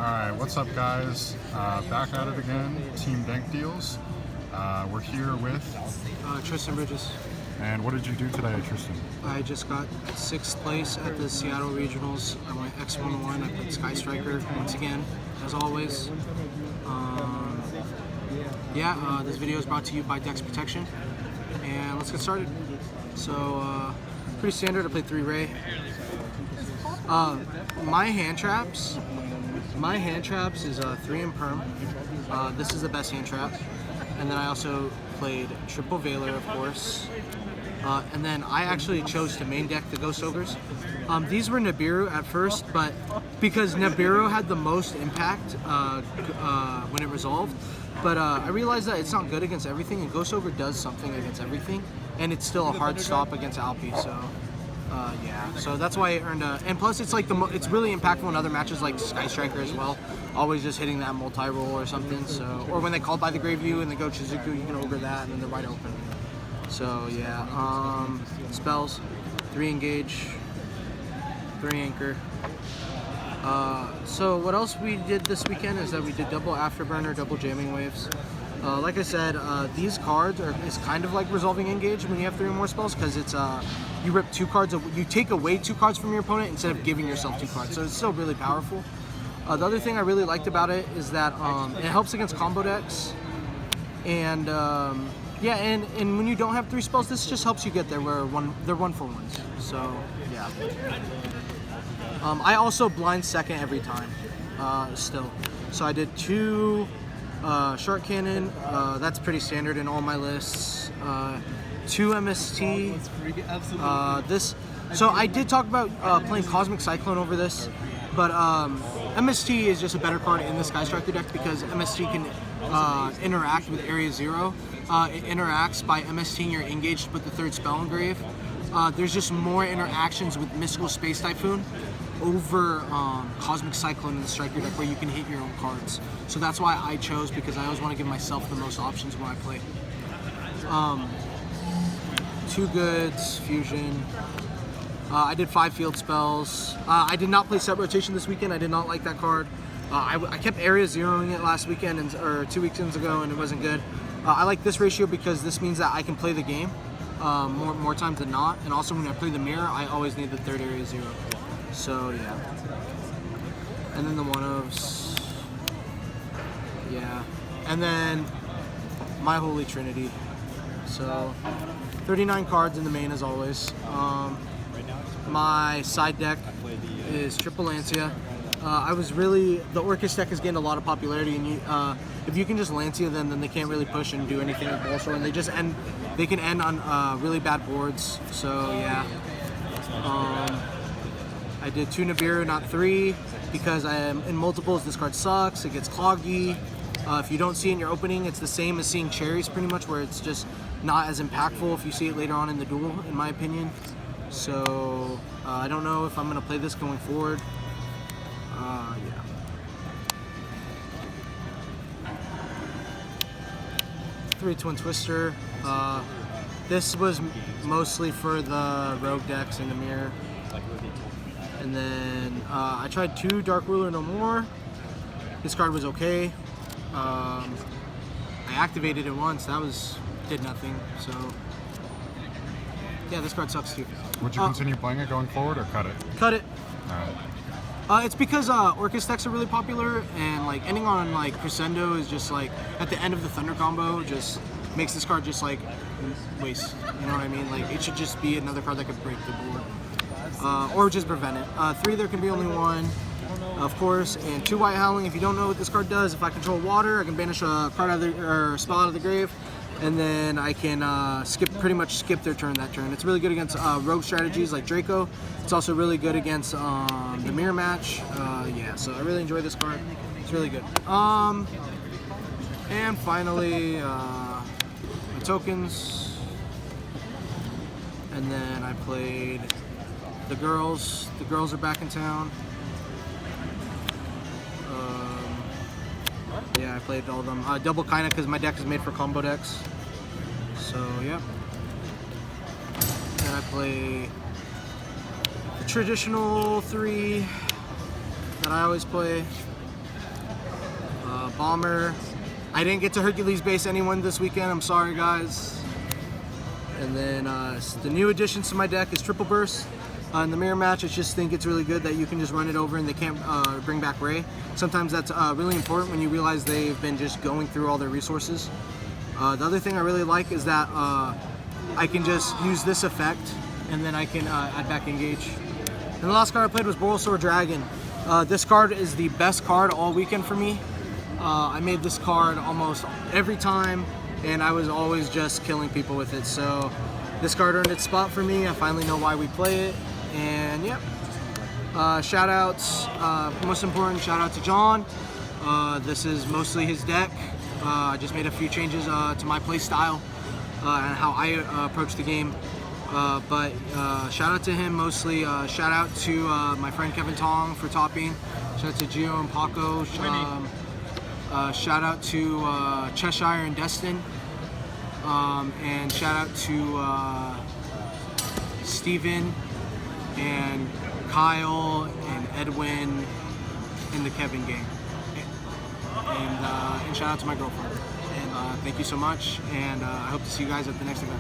Alright, what's up guys? Back at it again, Team Dank Deals. We're here with... Tristan Bridges. And what did you do today, Tristan? I just got 6th place at the Seattle Regionals. I went X1-1, I played Sky Striker once again, as always. This video is brought to you by Dex Protection. And let's get started. So, pretty standard, I played 3 Ray. My hand traps is 3 in perm. This is the best hand trap. And then I also played triple Veiler, of course. And then I actually chose to main deck the Ghost Ogres. These were Nibiru at first, but because Nibiru had the most impact when it resolved, but I realized that it's not good against everything, and Ghost Ogre does something against everything, and it's still a hard stop against Alpi. So so that's why it earned a. And plus, it's like it's really impactful in other matches like Sky Striker as well. Always just hitting that multi-roll or something. So, or when they call by the Grave View and they go Chizuku, you can ogre that, and then they're wide open. So yeah, spells, 3 engage, 3 anchor. So what else we did this weekend is that we did double afterburner, double jamming waves. Like I said, these cards is kind of like resolving engage when you have 3 or more spells, because it's you rip 2 cards, you take away 2 cards from your opponent instead of giving yourself 2 cards. So it's still really powerful. The other thing I really liked about it is that it helps against combo decks, and yeah, and when you don't have 3 spells, this just helps you get there where they're 1-for-1s. So yeah. I also blind second every time, still. So I did 2 Shark Cannon, that's pretty standard in all my lists. 2 MST. So I did talk about playing Cosmic Cyclone over this, but MST is just a better card in the Sky Striker deck because MST can interact with Area 0. It interacts by MSTing your engaged with the 3rd spell engrave. There's just more interactions with Mystical Space Typhoon over Cosmic Cyclone in the Striker deck where you can hit your own cards. So that's why I chose, because I always want to give myself the most options when I play. 2 goods, fusion. I did 5 field spells. I did not play Sept Rotation this weekend. I did not like that card. I kept Area 0ing it last weekend or 2 weekends ago, and it wasn't good. I like this ratio because this means that I can play the game more times than not. And also when I play the mirror, I always need the 3rd Area 0. So yeah. And then the 1-ofs. Yeah. And then my Holy Trinity. So 39 cards in the main as always. My side deck is Triple Lancia. The Orcus deck has gained a lot of popularity, and if you can just Lancia them, then they can't really push and do anything with Bolshoi, and they can end on really bad boards. So yeah. I did 2 Nibiru, not 3, because I am in multiples. This card sucks. It gets cloggy. If you don't see it in your opening, it's the same as seeing cherries pretty much, where it's just not as impactful if you see it later on in the duel, in my opinion. So I don't know if I'm going to play this going forward. Yeah. 3 Twin Twister. This was mostly for the rogue decks in the mirror. And then I tried 2 Dark Ruler No More. This card was okay. I activated it once. That did nothing. So yeah, this card sucks too. Would you continue playing it going forward or cut it? Cut it. Alright. It's because Orcus decks are really popular, and like ending on like Crescendo is just like at the end of the Thunder combo just makes this card just like waste. You know what I mean? Like it should just be another card that could break the board. Or just prevent it. 3, there can be only 1, of course, and 2 White Howling. If you don't know what this card does, if I control water, I can banish a card out of or spell out of the grave, and then I can pretty much skip their turn that turn. It's really good against rogue strategies like Draco. It's also really good against the mirror match. Yeah, so I really enjoy this card. It's really good. And finally, my tokens, and then I played the girls. The girls are back in town. Yeah, I played all of them. Double kinda because my deck is made for combo decks. So yeah. And I play the traditional 3 that I always play. Bomber. I didn't get to Hercules base anyone this weekend. I'm sorry, guys. And then the new additions to my deck is Triple Burst. In the mirror match, I just think it's really good that you can just run it over and they can't bring back Ray. Sometimes that's really important when you realize they've been just going through all their resources. The other thing I really like is that I can just use this effect and then I can add back Engage. And the last card I played was Borrelsword Dragon. This card is the best card all weekend for me. I made this card almost every time and I was always just killing people with it. So this card earned its spot for me. I finally know why we play it. And yep, shout outs, most important, shout out to John. This is mostly his deck. I just made a few changes to my play style and how I approach the game. But shout out to him mostly. Shout out to my friend Kevin Tong for topping. Shout out to Yugioh and Paco. Shout out to Cheshire and Destin. And shout out to Steven and Kyle and Edwin in the Kevin game. And shout out to my girlfriend. And thank you so much. And I hope to see you guys at the next event.